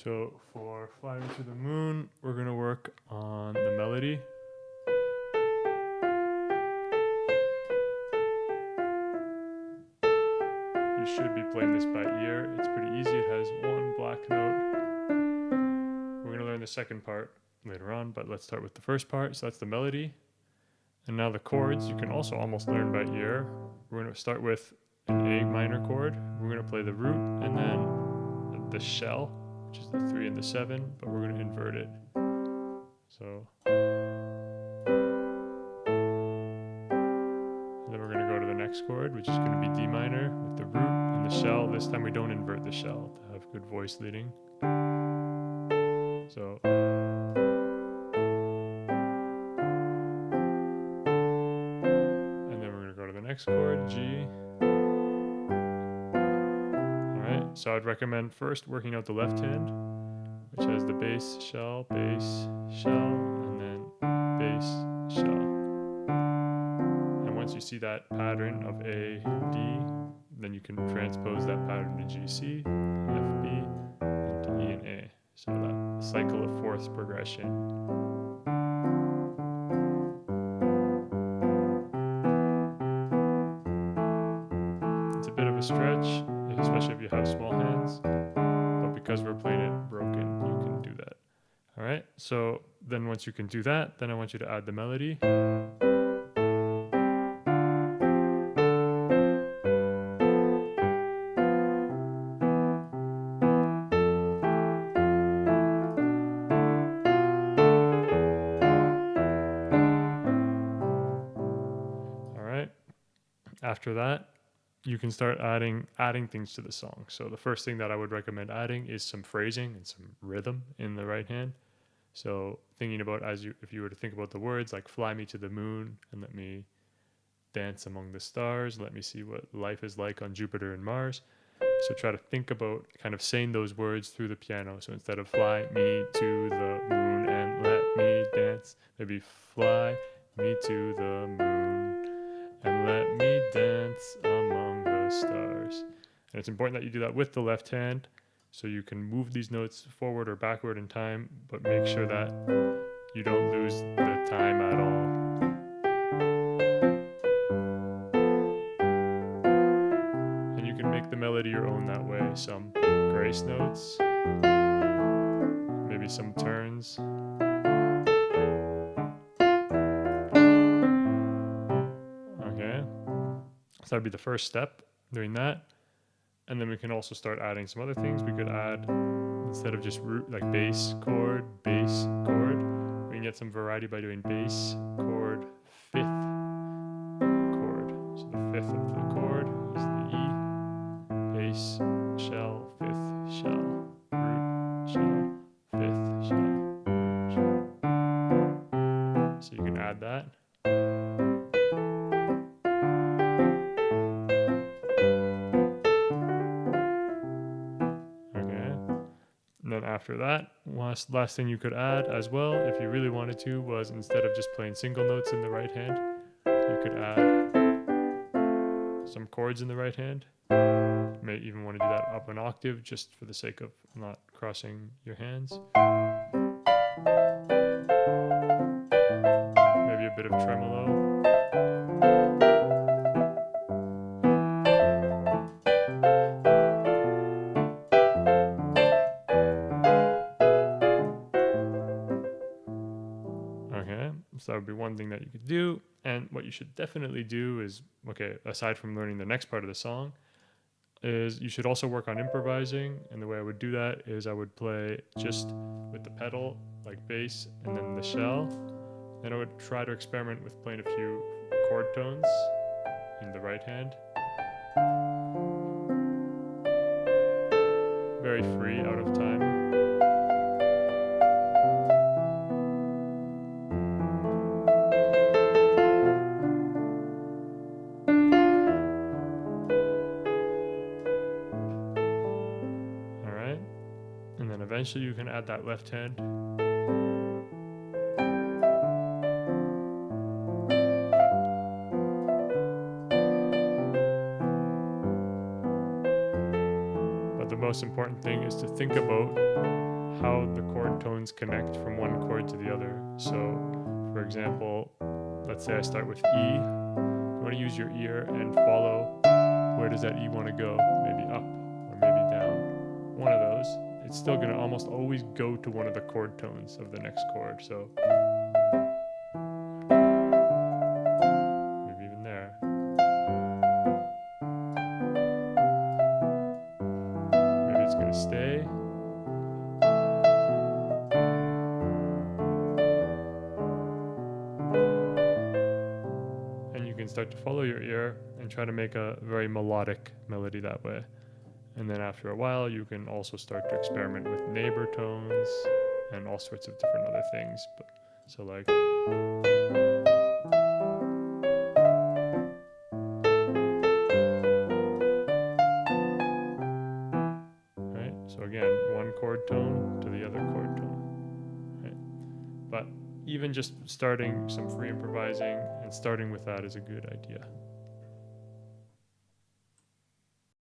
So for Fly Me to the Moon, we're going to work on the melody. You should be playing this by ear. It's pretty easy. It has one black note. We're going to learn the second part later on, but let's start with the first part. So that's the melody. And now the chords, you can also almost learn by ear. We're going to start with an A minor chord. We're going to play the root and then the shell, which is the 3 and the 7, but we're going to invert it. So, and then we're going to go to the next chord, which is going to be D minor with the root and the shell. This time we don't invert the shell to have good voice leading. So, and then we're going to go to the next chord, G. Alright, so I'd recommend first working out the left hand, which has the bass, shell, and then bass, shell. And once you see that pattern of A, D, then you can transpose that pattern to G, C, F, B, and to E and A. So that cycle of fourths progression. It's a bit of a stretch, especially if you have small hands, but because we're playing it broken, you can do that. All right, so then once you can do that, then I want you to add the melody. All right, after that, you can start adding things to the song. So the first thing that I would recommend adding is some phrasing and some rhythm in the right hand. So thinking about if you were to think about the words like fly me to the moon and let me dance among the stars, let me see what life is like on Jupiter and Mars. So try to think about kind of saying those words through the piano. So instead of fly me to the moon and let me dance, maybe fly me to the moon and let me dance among the stars. And it's important that you do that with the left hand so you can move these notes forward or backward in time, but make sure that you don't lose the time at all. And you can make the melody your own that way. Some grace notes, maybe some turns. Okay, so that'd be the first step, doing that. And then we can also start adding some other things. We could add, instead of just root, like bass, chord, we can get some variety by doing bass, chord, fifth chord. So the fifth of the chord is the E, bass, shell, fifth, shell, root, shell, fifth, shell. So you can add that. Then after that, last thing you could add as well, if you really wanted to, was instead of just playing single notes in the right hand, you could add some chords in the right hand. You may even want to do that up an octave just for the sake of not crossing your hands. Maybe a bit of tremolo. So that would be one thing that you could do. And what you should definitely do is, okay, aside from learning the next part of the song, is you should also work on improvising. And the way I would do that is I would play just with the pedal, like bass, and then the shell. Then I would try to experiment with playing a few chord tones in the right hand. Very free, out of time. And then eventually you can add that left hand. But the most important thing is to think about how the chord tones connect from one chord to the other. So, for example, let's say I start with E. You want to use your ear and follow where does that E want to go? Maybe up or maybe down. One of those. It's still going to almost always go to one of the chord tones of the next chord. So maybe even there. Maybe it's going to stay. And you can start to follow your ear and try to make a very melodic melody that way. And then after a while, you can also start to experiment with neighbor tones and all sorts of different other things. So like, right? So again, one chord tone to the other chord tone, right? But even just starting some free improvising and starting with that is a good idea.